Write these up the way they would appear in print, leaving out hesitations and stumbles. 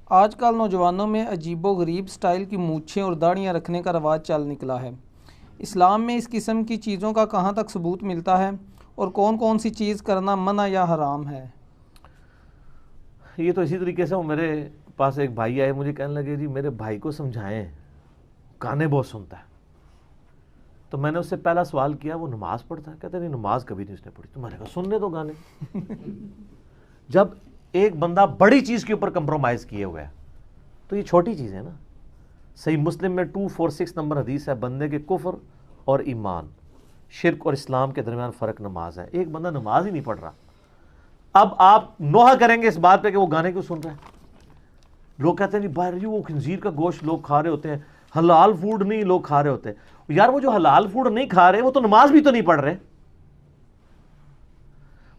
آج کل نوجوانوں میں عجیب و غریب سٹائل کی مونچھیں اور داڑھیاں رکھنے کا رواج چل نکلا ہے۔ اسلام میں اس قسم کی چیزوں کا کہاں تک ثبوت ملتا ہے اور کون کون سی چیز کرنا منع یا حرام ہے؟ یہ تو اسی طریقے سے میرے پاس ایک بھائی آئے، مجھے کہنے لگے جی میرے بھائی کو سمجھائیں، گانے بہت سنتا ہے۔ تو میں نے اس سے پہلا سوال کیا وہ نماز پڑھتا ہے؟ کہتے نہیں نماز کبھی نہیں اس نے پڑھی۔ تو میں نے کہا سننے دو گانے۔ جب ایک بندہ بڑی چیز کے اوپر کمپرومائز کیے ہوئے ہے تو یہ چھوٹی چیز ہے نا۔ صحیح مسلم میں 246 نمبر حدیث ہے، بندے کے کفر اور ایمان، شرک اور اسلام کے درمیان فرق نماز ہے۔ ایک بندہ نماز ہی نہیں پڑھ رہا، اب آپ نوحہ کریں گے اس بات پہ کہ وہ گانے کیوں سن رہے ہیں؟ لوگ کہتے ہیں جی باہر وہ خنزیر کا گوشت لوگ کھا رہے ہوتے ہیں، حلال فوڈ نہیں لوگ کھا رہے ہوتے ہیں۔ یار وہ جو حلال فوڈ نہیں کھا رہے وہ تو نماز بھی تو نہیں پڑھ رہے،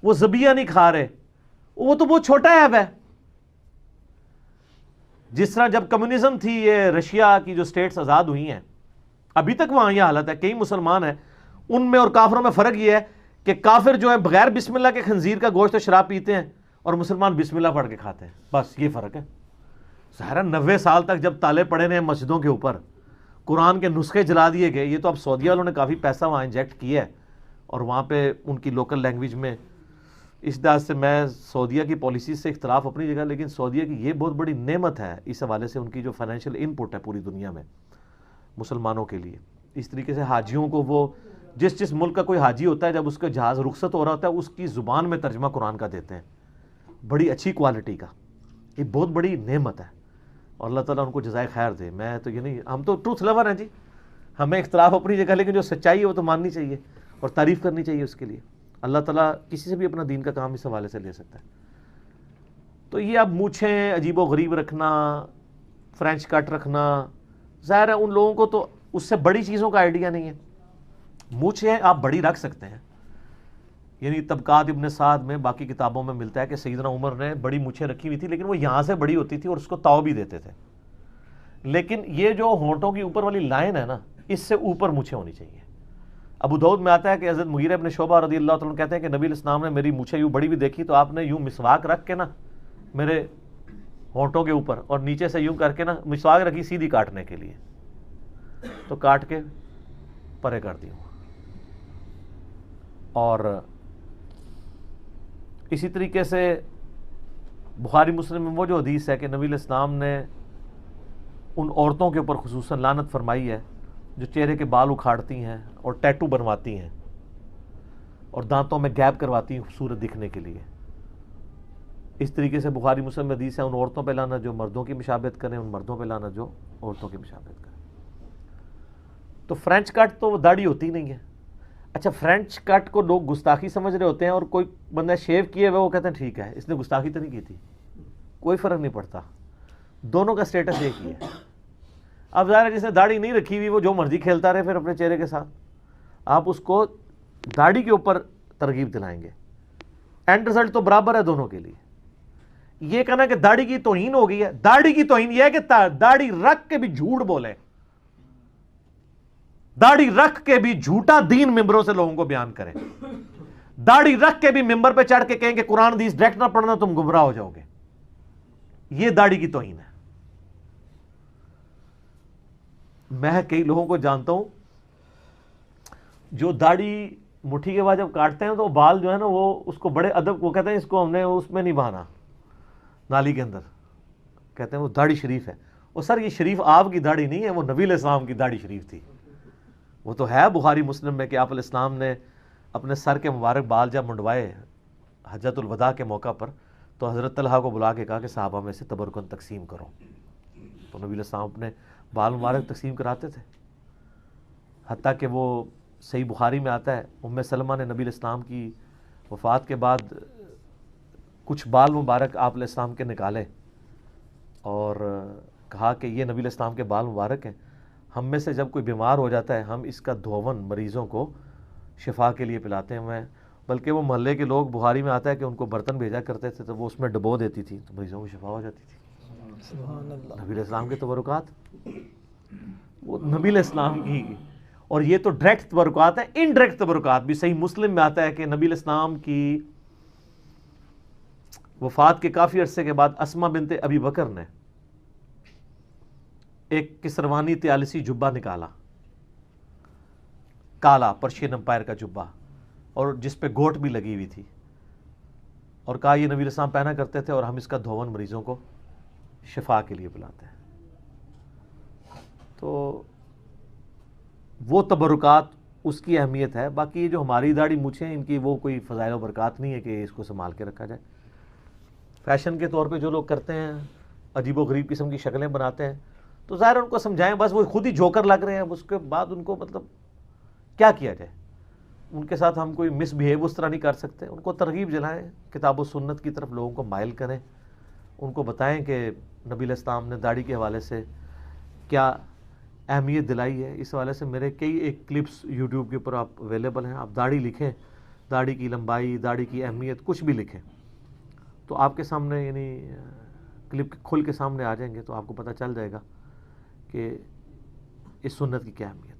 وہ ذبیحہ نہیں کھا رہے، وہ تو بہت چھوٹا ایب ہے۔ جس طرح جب کمیونزم تھی، یہ رشیا کی جو سٹیٹس آزاد ہوئی ہیں، ابھی تک وہاں یہ حالت ہے، کئی مسلمان ہیں، ان میں اور کافروں میں فرق یہ ہے کہ کافر جو ہے بغیر بسم اللہ کے خنزیر کا گوشت و شراب پیتے ہیں اور مسلمان بسم اللہ پڑھ کے کھاتے ہیں، بس یہ فرق ہے۔ ظاہر 90 سال تک جب تالے پڑے ہیں مسجدوں کے اوپر، قرآن کے نسخے جلا دیے گئے، یہ تو اب سعودیہ والوں نے کافی پیسہ وہاں انجیکٹ کیا ہے اور وہاں پہ ان کی لوکل لینگویج میں، اس لحاظ سے میں سعودیہ کی پالیسی سے اختلاف اپنی جگہ، لیکن سعودیہ کی یہ بہت بڑی نعمت ہے اس حوالے سے، ان کی جو فائنینشیل ان پٹ ہے پوری دنیا میں مسلمانوں کے لیے۔ اس طریقے سے حاجیوں کو وہ جس ملک کا کوئی حاجی ہوتا ہے، جب اس کا جہاز رخصت ہو رہا ہوتا ہے اس کی زبان میں ترجمہ قرآن کا دیتے ہیں، بڑی اچھی کوالٹی کا۔ یہ بہت بڑی نعمت ہے اور اللہ تعالیٰ ان کو جزائے خیر دے۔ میں تو یہ نہیں، ہم تو ٹروتھ لور ہیں جی، ہمیں اختلاف اپنی جگہ، لیکن جو سچائی ہے وہ تو ماننی چاہیے اور تعریف کرنی چاہیے اس کے لیے۔ اللہ تعالیٰ کسی سے بھی اپنا دین کا کام اس حوالے سے لے سکتا ہے۔ تو یہ اب مونچھیں عجیب و غریب رکھنا، فرینچ کٹ رکھنا، ظاہر ہے ان لوگوں کو تو اس سے بڑی چیزوں کا آئیڈیا نہیں ہے۔ مونچھیں آپ بڑی رکھ سکتے ہیں، یعنی طبقات ابن سعد میں باقی کتابوں میں ملتا ہے کہ سیدنا عمر نے بڑی مونچھیں رکھی ہوئی تھی، لیکن وہ یہاں سے بڑی ہوتی تھی اور اس کو تاؤ بھی دیتے تھے۔ لیکن یہ جو ہونٹوں کی اوپر والی لائن ہے نا، اس سے اوپر مونچھیں ہونی چاہیے۔ ابو داؤد میں آتا ہے کہ حضرت مغیرہ ابن شعبہ رضی اللہ تعالیٰ عنہ کہتے ہیں کہ نبی علیہ السلام نے میری مونچھیں یوں بڑی بھی دیکھی تو آپ نے یوں مسواک رکھ کے نا میرے ہونٹوں کے اوپر اور نیچے سے یوں کر کے نا مسواک رکھی سیدھی کاٹنے کے لیے، تو کاٹ کے پرے کر دی۔ اور اسی طریقے سے بخاری مسلم میں وہ جو حدیث ہے کہ نبی علیہ السلام نے ان عورتوں کے اوپر خصوصاً لعنت فرمائی ہے جو چہرے کے بال اکھاڑتی ہیں اور ٹیٹو بنواتی ہیں اور دانتوں میں گیپ کرواتی ہیں خوبصورت دکھنے کے لیے۔ اس طریقے سے بخاری مسلم میں حدیث ہے ان عورتوں پہ لعنت جو مردوں کی مشابہت کریں، ان مردوں پہ لعنت جو عورتوں کی مشابہت کریں۔ تو فرینچ کٹ تو وہ داڑھی ہوتی نہیں ہے۔ اچھا فرینچ کٹ کو لوگ گستاخی سمجھ رہے ہوتے ہیں اور کوئی بندہ شیو کیے ہوئے وہ کہتے ہیں ٹھیک ہے اس نے گستاخی تو نہیں کی تھی، کوئی فرق نہیں پڑتا، دونوں کا سٹیٹس ایک ہی ہے۔ اب ظاہر ہے جس نے داڑھی نہیں رکھی ہوئی وہ جو مرضی کھیلتا رہے پھر اپنے چہرے کے ساتھ، آپ اس کو داڑھی کے اوپر ترغیب دلائیں گے، اینڈ رزلٹ تو برابر ہے دونوں کے لیے۔ یہ کہنا کہ داڑھی کی توہین ہو گئی ہے، داڑھی کی توہین یہ ہے کہ داڑھی رکھ کے بھی جھوٹ بولے، داڑھی رکھ کے بھی جھوٹا دین ممبروں سے لوگوں کو بیان کریں، داڑھی رکھ کے بھی ممبر پہ چڑھ کے کہیں کہ قرآن حدیث ڈائریکٹ نہ پڑھنا تم گمراہ ہو جاؤ گے، یہ داڑھی کی توہین ہے۔ میں کئی لوگوں کو جانتا ہوں جو داڑھی مٹھی کے بعد جب کاٹتے ہیں تو بال جو ہے نا وہ اس کو بڑے ادب، وہ کہتے ہیں اس کو ہم نے اس میں نہیں بہانا نالی کے اندر، کہتے ہیں وہ داڑھی شریف ہے۔ اور سر یہ شریف آپ کی داڑھی نہیں ہے، وہ نبی علیہ السلام کی داڑھی شریف تھی۔ وہ تو ہے بخاری مسلم میں کہ آپ علیہ السلام نے اپنے سر کے مبارک بال جب منڈوائے حجۃ الوداع کے موقع پر تو حضرت طلحہ کو بلا کے کہا کہ صحابہ میں سے تبرکن تقسیم کرو، تو نبی علیہ السلام اپنے بال مبارک تقسیم کراتے تھے۔ حتیٰ کہ وہ صحیح بخاری میں آتا ہے ام سلمہ نے نبی علیہ السلام کی وفات کے بعد کچھ بال مبارک آپ علیہ السلام کے نکالے اور کہا کہ یہ نبی علیہ السلام کے بال مبارک ہیں، ہم میں سے جب کوئی بیمار ہو جاتا ہے ہم اس کا دھون مریضوں کو شفا کے لیے پلاتے ہیں۔ میں بلکہ وہ محلے کے لوگ، بخاری میں آتا ہے کہ ان کو برتن بھیجا کرتے تھے تو وہ اس میں ڈبو دیتی تھی تو مریضوں کو شفا ہو جاتی تھی۔ نبی علیہ السلام کے تبرکات، وہ نبی علیہ السلام کی، اور یہ تو ڈائریکٹ تبرکات ہیں۔ انڈائریکٹ تبرکات بھی صحیح مسلم میں آتا ہے کہ نبی علیہ السلام کی وفات کے کافی عرصے کے بعد اسما بنت ابی بکر نے ایک کسروانی طیالسی جبہ نکالا، کالا پرشین امپائر کا جبہ، اور جس پہ گوٹ بھی لگی ہوئی تھی، اور کہا یہ نبی السلام پہنا کرتے تھے اور ہم اس کا دھون مریضوں کو شفا کے لیے بلاتے ہیں۔ تو وہ تبرکات، اس کی اہمیت ہے۔ باقی یہ جو ہماری داڑھی مونچھیں ہیں، ان کی وہ کوئی فضائل و برکات نہیں ہے کہ اس کو سنبھال کے رکھا جائے۔ فیشن کے طور پہ جو لوگ کرتے ہیں، عجیب و غریب قسم کی شکلیں بناتے ہیں، تو ظاہر ان کو سمجھائیں، بس وہ خود ہی جوکر لگ رہے ہیں، اس کے بعد ان کو مطلب کیا کیا جائے؟ ان کے ساتھ ہم کوئی مس بہیو اس طرح نہیں کر سکتے۔ ان کو ترغیب دلائیں، کتاب و سنت کی طرف لوگوں کو مائل کریں، ان کو بتائیں کہ نبی علیہ السلام نے داڑھی کے حوالے سے کیا اہمیت دلائی ہے۔ اس حوالے سے میرے کئی ایک کلپس یوٹیوب کے اوپر آپ اویلیبل ہیں، آپ داڑھی لکھیں، داڑھی کی لمبائی، داڑھی کی اہمیت، کچھ بھی لکھیں تو آپ کے سامنے یعنی کلپ کھل کے سامنے آ جائیں گے، تو آپ کو پتہ چل جائے گا کہ اس سنت کی کیا اہمیت ہے۔